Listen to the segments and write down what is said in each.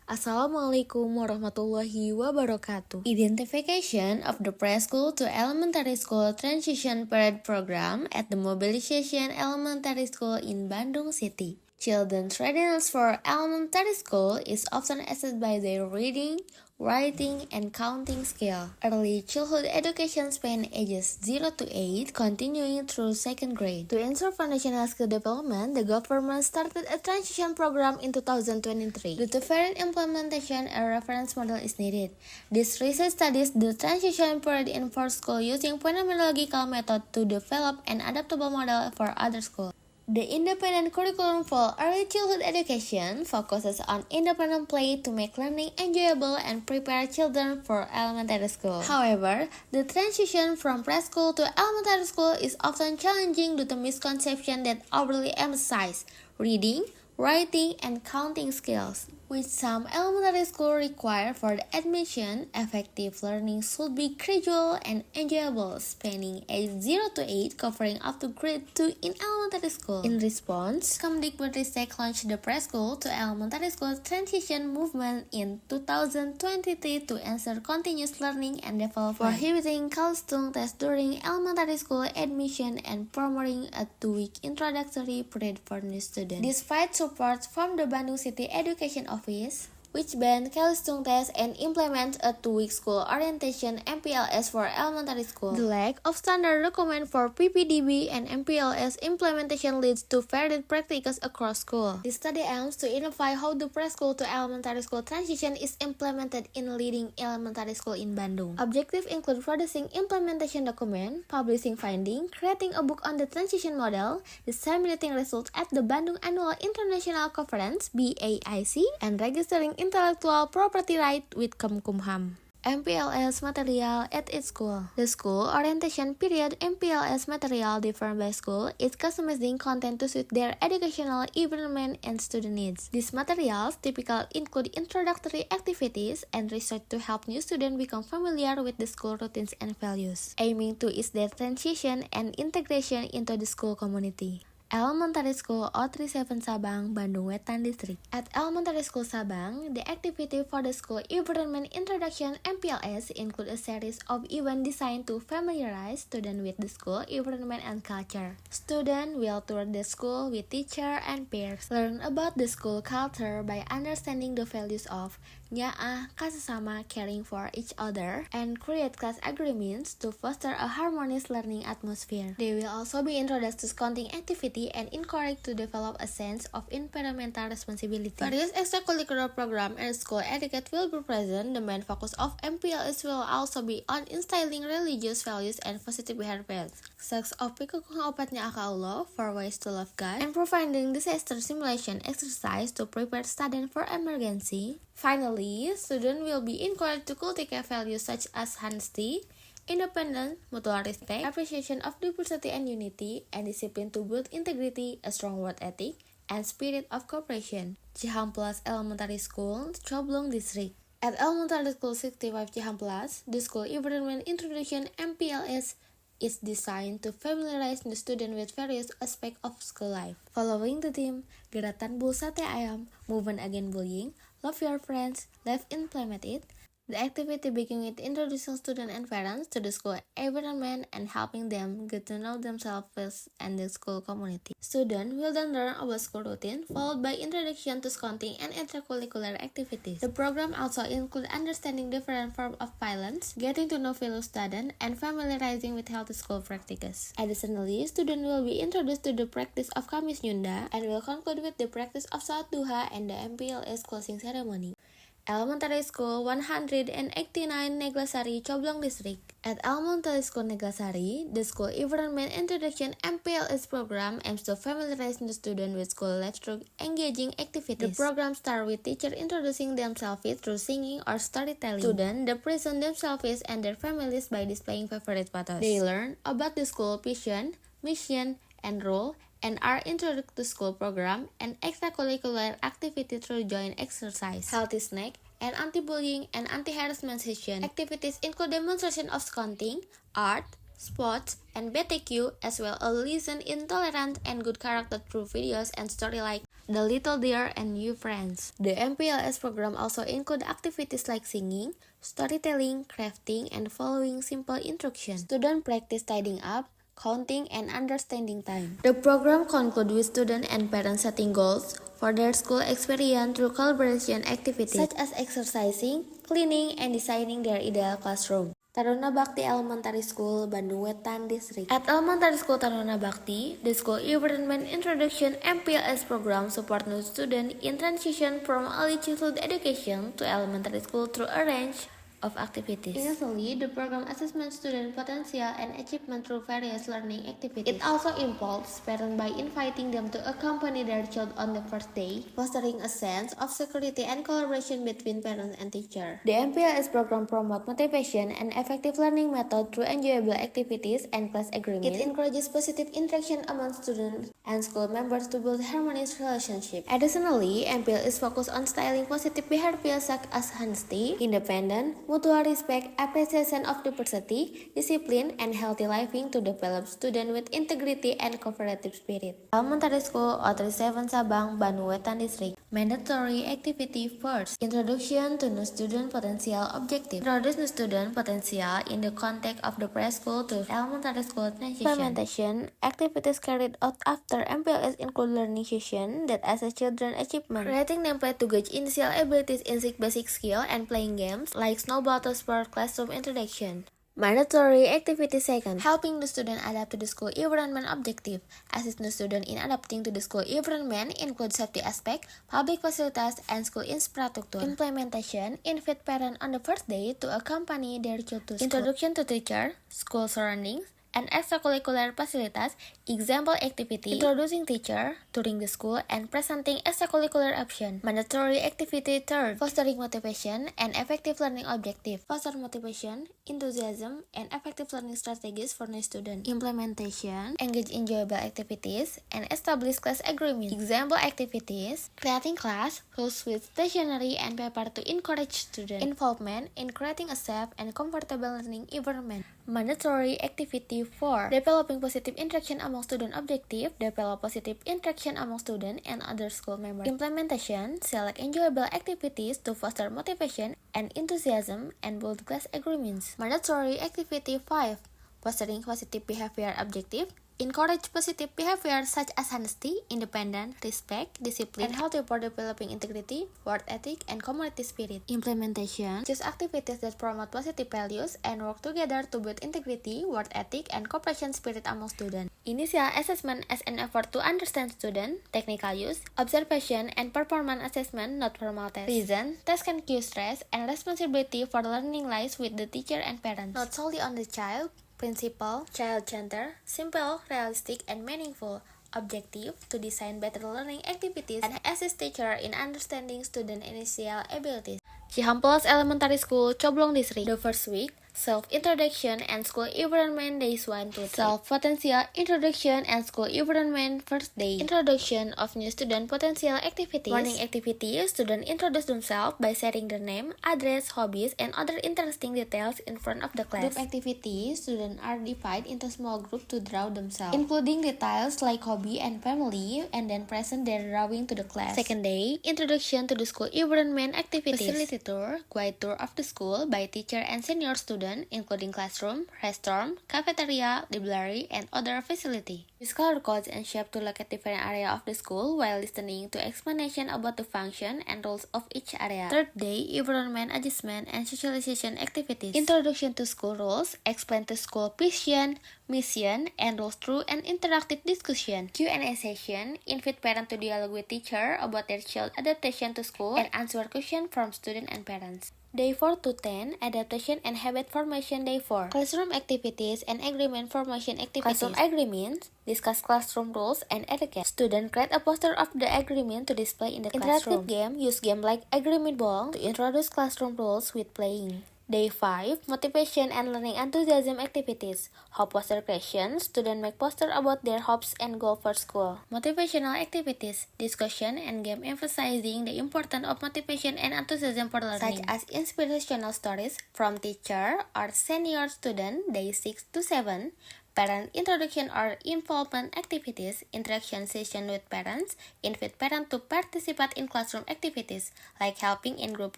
Assalamualaikum warahmatullahi wabarakatuh. Identification of the preschool to elementary school transition period program at the Mobilization Elementary School in Bandung City. Children's readiness for elementary school is often assessed by their reading, writing, and counting skill. Early childhood education span ages 0 to 8, continuing through second grade. To ensure foundational skill development, the government started a transition program in 2023. Due to varied implementation, a reference model is needed. This research studies the transition period in first school using phenomenological method to develop an adaptable model for other schools. The independent curriculum for early childhood education focuses on independent play to make learning enjoyable and prepare children for elementary school. However, the transition from preschool to elementary school is often challenging due to misconceptions that overly emphasize reading, writing, and counting skills, which some elementary schools require for the admission. Effective learning should be gradual and enjoyable, spanning age 0 to 8, covering up to grade 2 in elementary school. In response, Kemdikbudristek launched the preschool to elementary school transition movement in 2023 to ensure continuous learning and development, prohibiting Kalstung test during elementary school admission and promoting a 2-week introductory period for new students. Despite support from the Bandung City Education Office, which banned Kalstung test and implement a 2-week school orientation MPLS for elementary school. The lack of standard document for PPDB and MPLS implementation leads to varied practices across school. This study aims to identify how the preschool to elementary school transition is implemented in leading elementary school in Bandung. Objectives include producing implementation document, publishing findings, creating a book on the transition model, disseminating results at the Bandung Annual International Conference (BAIC), and registering intellectual property right with Kemkumham. MPLS material at its school. The school orientation period MPLS material different by school is customizing content to suit their educational environment and student needs. These materials typically include introductory activities and research to help new students become familiar with the school routines and values, aiming to ease their transition and integration into the school community. Elementary School 037 Sabang, Bandung Wetan District. At Elementary School Sabang, the activity for the school environment introduction MPLS include a series of events designed to familiarize students with the school environment and culture. Students will tour the school with teacher and peers, learn about the school culture by understanding the values of nyaah, kasesama, caring for each other, and create class agreements to foster a harmonious learning atmosphere. They will also be introduced to counting activity and encouraged to develop a sense of environmental responsibility. Various extracurricular programs and school etiquette will be present. The main focus of MPLS will also be on instilling religious values and positive behaviors, such as pikukung obatnya aka Allah, 4 ways to love God, and providing disaster simulation exercise to prepare students for emergency. Finally, students will be encouraged to cultivate values such as honesty, independence, mutual respect, appreciation of diversity and unity, and discipline to build integrity, a strong work ethic, and spirit of cooperation. Cihampelas Elementary School, Coblong District. At Elementary School 65 Cihampelas, the school environment introduction MPLS is designed to familiarize the student with various aspects of school life. Following the theme, Gerakan Bul Sate Ayam, Movement Against Bullying, Love Your Friends, Let's Implement It. The activity begins with introducing students and parents to the school environment and helping them get to know themselves and the school community. Students will then learn about school routine, followed by introduction to counting and extracurricular activities. The program also includes understanding different forms of violence, getting to know fellow students, and familiarizing with healthy school practices. Additionally, students will be introduced to the practice of Kamis Nyunda and will conclude with the practice of Salat Duha and the MPLS closing ceremony. Elementary School 189 Neglasari, Coblong District. At Elementary School Neglasari, the school environment introduction MPLS program aims to familiarize the student with school life through engaging activities. The program starts with teachers introducing themselves through singing or storytelling. Students present themselves and their families by displaying favorite photos. They learn about the school vision, mission, and role, and are introduced to school program and extracurricular activity through joint exercise, healthy snack, and anti-bullying and anti-harassment session. Activities include demonstration of counting, art, sports, and BTQ, as well as lesson in tolerance and good character through videos and story like The Little Deer, and New Friends. The MPLS program also include activities like singing, storytelling, crafting, and following simple instructions. Students practice tidying up, counting, and understanding time. The program concludes with students and parents setting goals for their school experience through collaboration activities such as exercising, cleaning, and designing their ideal classroom. Taruna Bakti Elementary School, Bandung Wetan District. At Elementary School Taruna Bakti, the school environment introduction MPLS program support new students in transition from early childhood education to elementary school through a range of activities. Initially, the program assesses student potential and achievement through various learning activities. It also involves parents by inviting them to accompany their child on the first day, fostering a sense of security and collaboration between parents and teacher. The MPLS program promotes motivation and effective learning method through enjoyable activities and class agreement. It encourages positive interaction among students and school members to build harmonious relationships. Additionally, MPL is focused on styling positive behavior such as honesty, independence, mutual respect, appreciation of diversity, discipline, and healthy living to develop students with integrity and cooperative spirit. Elementary School O37 Sabang, Bandung Wetan District. Mandatory activity first. Introduction to new student potential objective. Introduce new student potential in the context of the preschool to elementary school transition. Implementation activities carried out after MPLS include learning sessions that assess children's achievement. Creating template to gauge initial abilities in basic skill and playing games like snowball to spur classroom introduction. Mandatory activity second, helping the student adapt to the school environment objective. Assist the student in adapting to the school environment include safety aspect, public facilities, and school infrastructure. Implementation, invite parents on the first day to accompany their child to school. Introduction to teacher, school surroundings, and extracurricular facilities, example activity, introducing teacher, touring the school, and presenting extracurricular option. Mandatory activity third, fostering motivation and effective learning objective. Foster motivation, enthusiasm, and effective learning strategies for new students. Implementation, engage in enjoyable activities, and establish class agreement. Example activities, creating class, rules with stationery and paper to encourage student involvement in creating a safe and comfortable learning environment. Mandatory activity 4. Developing positive interaction among student objective. Develop positive interaction among student and other school members. Implementation. Select enjoyable activities to foster motivation and enthusiasm and build class agreements. Mandatory activity 5. Fostering positive behavior objective. Encourage positive behavior such as honesty, independence, respect, discipline, and healthy for developing integrity, work ethic, and community spirit. Implementation. Choose activities that promote positive values and work together to build integrity, work ethic, and cooperation spirit among students. Initial assessment as an effort to understand student, technical use, observation, and performance assessment, not formal test. Reason. Test can cue stress and responsibility for learning lies with the teacher and parents, not solely on the child. Principle, child-centered, simple, realistic, and meaningful. Objective, to design better learning activities and assist teacher in understanding student initial abilities. Cihampelas Elementary School, Coblong District. The first week, self-introduction and school environment days 1 to 3. Self-potential introduction and school environment first day. Introduction of new student potential activities. Morning activities, students introduce themselves by sharing their name, address, hobbies, and other interesting details in front of the class. Group activities, students are divided into small groups to draw themselves, including details like hobby and family, and then present their drawing to the class. Second day, introduction to the school environment activities. Facility tour, guide tour of the school by teacher and senior student, including classroom, restroom, cafeteria, library, and other facility. Use color codes and shape to locate different area of the school while listening to explanation about the function and rules of each area. Third day, environment adjustment and socialization activities. Introduction to school rules, explain to school vision, mission, and rules through an interactive discussion. Q&A session, invite parents to dialogue with teacher about their child adaptation to school and answer questions from students and parents. Day 4 to 10, Adaptation and Habit Formation Day 4. Classroom Activities and Agreement Formation Activities. Classroom Agreements, discuss classroom rules and etiquette. Student create a poster of the agreement to display in the classroom. Interactive game, use game like Agreement Ball to introduce classroom rules with playing. Day 5, Motivation and Learning Enthusiasm Activities. Hope poster creation, students make poster about their hopes and goals for school. Motivational activities, discussion and game emphasizing the importance of motivation and enthusiasm for learning, such as inspirational stories from teacher or senior student, day 6 to 7, Parent introduction or involvement activities, interaction session with parents, invite parents to participate in classroom activities, like helping in group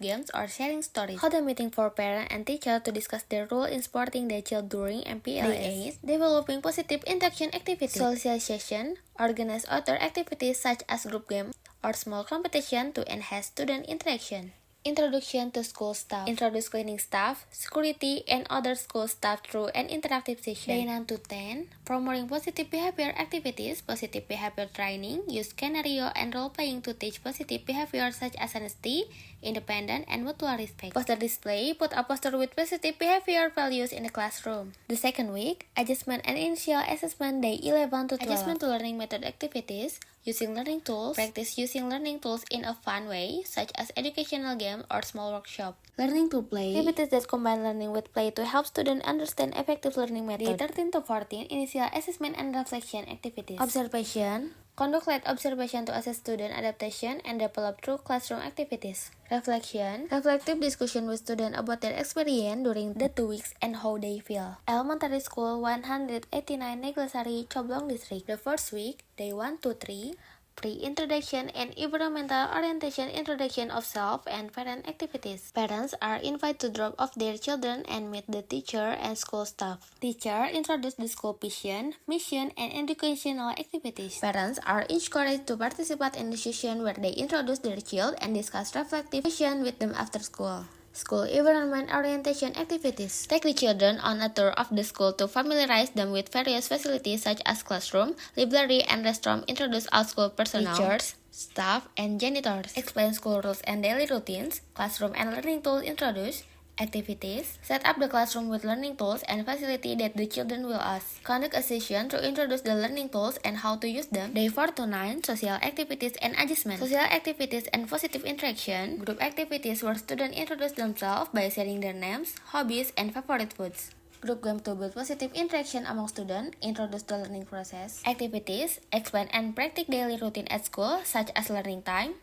games or sharing stories. Hold a meeting for parent and teacher to discuss their role in supporting their child during MPLS. Day 8, developing positive interaction activities. Socialization, organize outdoor activities such as group games or small competition to enhance student interaction. Introduction to school staff. Introduce cleaning staff, security, and other school staff through an interactive session. Day 9 to 10. Promoting positive behavior activities, positive behavior training, use scenario and role-playing to teach positive behavior such as honesty, independence, and mutual respect. Poster display. Put a poster with positive behavior values in the classroom. The second week, adjustment and initial assessment. Day 11 to 12. Adjustment to learning method activities. Using learning tools. Practice using learning tools in a fun way, such as educational games or small workshop. Learning to play. Activities that combine learning with play to help students understand effective learning methods. Day 13 to 14, initial assessment and reflection activities. Observation. Conduct light observation to assess student adaptation and develop through classroom activities. Reflection. Reflective discussion with students about their experience during the 2 weeks and how they feel. Elementary School 189 Neglasari, Coblong District. The first week, day 1 to 3. Pre-introduction and environmental orientation, introduction of self and parent activities. Parents are invited to drop off their children and meet the teacher and school staff. Teacher introduce the school vision, mission, and educational activities. Parents are encouraged to participate in the session where they introduce their child and discuss reflective vision with them after school. School environment orientation activities. Take the children on a tour of the school to familiarize them with various facilities such as classroom, library, and restroom. Introduce all school personnel, teachers, staff, and janitors. Explain school rules and daily routines. Classroom and learning tools introduce. Activities. Set up the classroom with learning tools and facility that the children will ask. Conduct a session to introduce the learning tools and how to use them. Day 4 to 9. Social activities and adjustment. Social activities and positive interaction. Group activities where students introduce themselves by sharing their names, hobbies, and favorite foods. Group game to build positive interaction among students, introduce the learning process. Activities. Explain and practice daily routine at school such as learning time,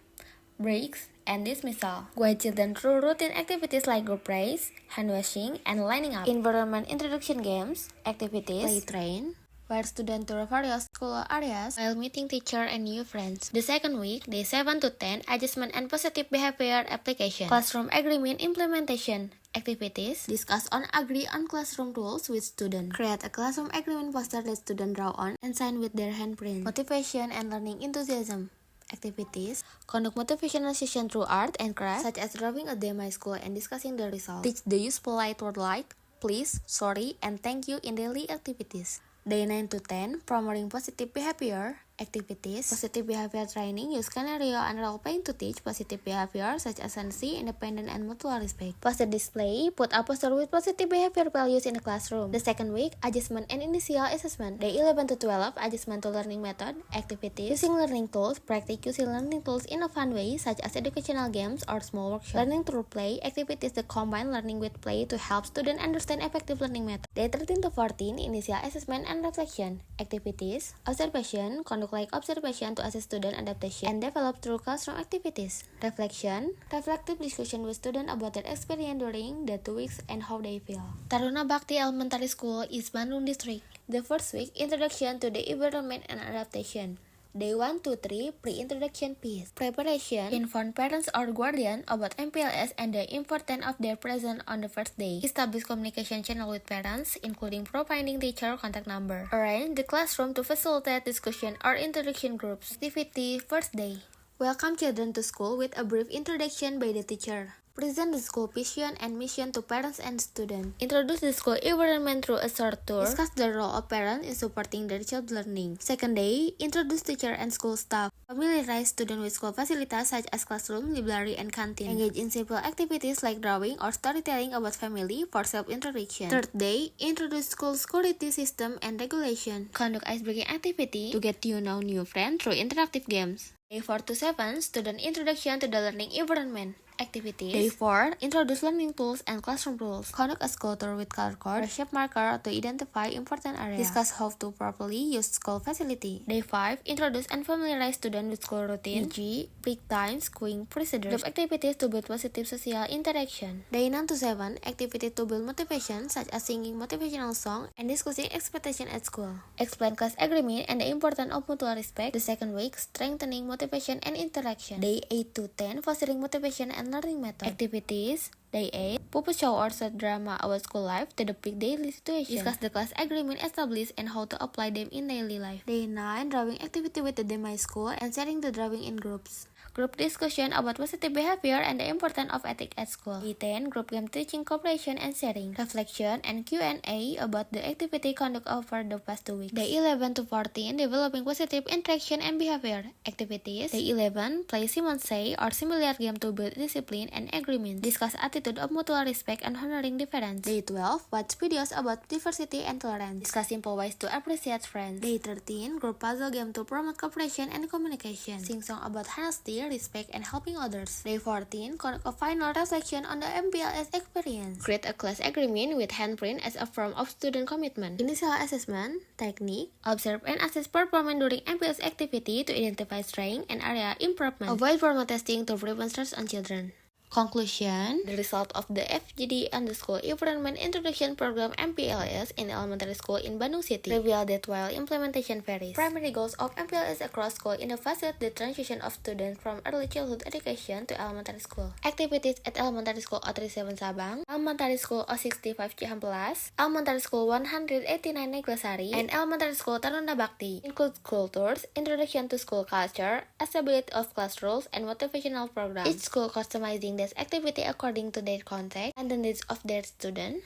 breaks, and dismissal. Guide children through routine activities like group race, hand washing, and lining up. Environment introduction games, activities, play train, where students tour various school areas while meeting teacher and new friends. The second week, day 7 to 10, adjustment and positive behavior application. Classroom agreement implementation. Activities. Discuss on agree on classroom rules with students. Create a classroom agreement poster that students draw on and sign with their handprint. Motivation and learning enthusiasm. Activities. Conduct motivational session through art and craft, such as drawing a day at my school and discussing the results. Teach the use polite word like please, sorry, and thank you in daily activities. Day 9 to 10, promoting positive behavior activities. Positive behavior training, use scenario and role-playing to teach positive behavior such as honesty, independence, and mutual respect. Poster display, put a poster with positive behavior values in the classroom. The second week, adjustment and initial assessment. Day 11 to 12, adjustment to learning method activities. Using learning tools, practice using learning tools in a fun way such as educational games or small workshops. Learning through play, activities that combine learning with play to help students understand effective learning methods. Day 13 to 14, initial assessment and reflection activities. Observation, conduct like observation to assess student adaptation and develop through classroom activities. Reflection, reflective discussion with students about their experience during the 2 weeks and how they feel. Taruna Bhakti Elementary School, East Bandung District. The first week, introduction to the environment and adaptation. Day 1 to 3, pre-introduction piece. Preparation, inform parents or guardian about MPLS and the importance of their presence on the first day. Establish communication channel with parents, including providing teacher contact number. Arrange the classroom to facilitate discussion or introduction groups. Activity first day. Welcome children to school with a brief introduction by the teacher. Present the school vision and mission to parents and students. Introduce the school environment through a short tour. Discuss the role of parents in supporting their child's learning. Second day, introduce teacher and school staff. Familiarize students with school facilities such as classroom, library, and canteen. Engage in simple activities like drawing or storytelling about family for self-introduction. Third day, introduce school security system and regulation. Conduct icebreaking activity to get to know new friends through interactive games. Day 4 to 7, student introduction to the learning environment. Activities. Day 4. Introduce learning tools and classroom rules. Conduct a school tour with color code or shape marker to identify important areas. Discuss how to properly use school facility. Day 5. Introduce and familiarize students with school routine, e.g., break times, queuing procedures. Group activities to build positive social interaction. Day 9 to 7. Activities to build motivation such as singing motivational song and discussing expectation at school. Explain class agreement and the importance of mutual respect. The second week, strengthening motivation and interaction. Day 8 to 10. Fostering motivation and learning method. Activities. Day 8. Puppet show or short drama about school life to depict daily situation. Discuss the class agreement established and how to apply them in daily life. Day 9. Drawing activity with the Demi school and setting the drawing in groups. Group discussion about positive behavior and the importance of ethics at school. Day 10. Group game teaching cooperation and sharing. Reflection and Q&A about the activity conduct over the past 2 weeks. Day 11 to 14. Developing positive interaction and behavior activities. Day 11. Play Simon Say or similar game to build discipline and agreement. Discuss attitude of mutual respect and honoring difference. Day 12. Watch videos about diversity and tolerance. Discuss simple ways to appreciate friends. Day 13. Group puzzle game to promote cooperation and communication. Sing song about honesty, respect, and helping others. Day 14. Conduct a final reflection on the MPLS experience. Create a class agreement with handprint as a form of student commitment. Initial assessment, technique, observe and assess performance during MPLS activity to identify strength and area improvement. Avoid formal testing to prevent stress on children. Conclusion. The result of the FGD and the School Environment Introduction Program MPLS in elementary school in Bandung City reveal that while implementation varies, primary goals of MPLS across school in the facilitate the transition of students from early childhood education to elementary school. Activities at Elementary School 037 Sabang, Elementary School 065 Cihampelas, Elementary School 189 Neglasari, and Elementary School Taruna Bakti include school tours, introduction to school culture, establishment of class rules, and motivational programs. Each school customizing this activity according to their context and the needs of their student,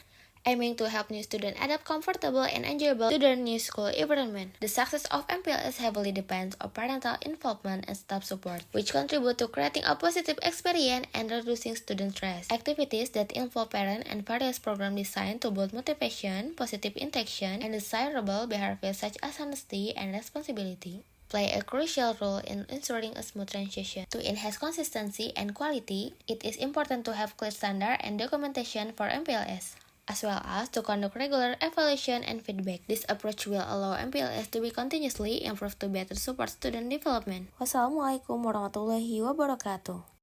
aiming to help new students adapt comfortable and enjoyable to their new school environment. The success of MPLS heavily depends on parental involvement and staff support, which contribute to creating a positive experience and reducing student stress. Activities that involve parents and various programs designed to build motivation, positive interaction, and desirable behaviors such as honesty and responsibility play a crucial role in ensuring a smooth transition. To enhance consistency and quality, it is important to have clear standard and documentation for MPLS, as well as to conduct regular evaluation and feedback. This approach will allow MPLS to be continuously improved to better support student development. Wassalamualaikum warahmatullahi wabarakatuh.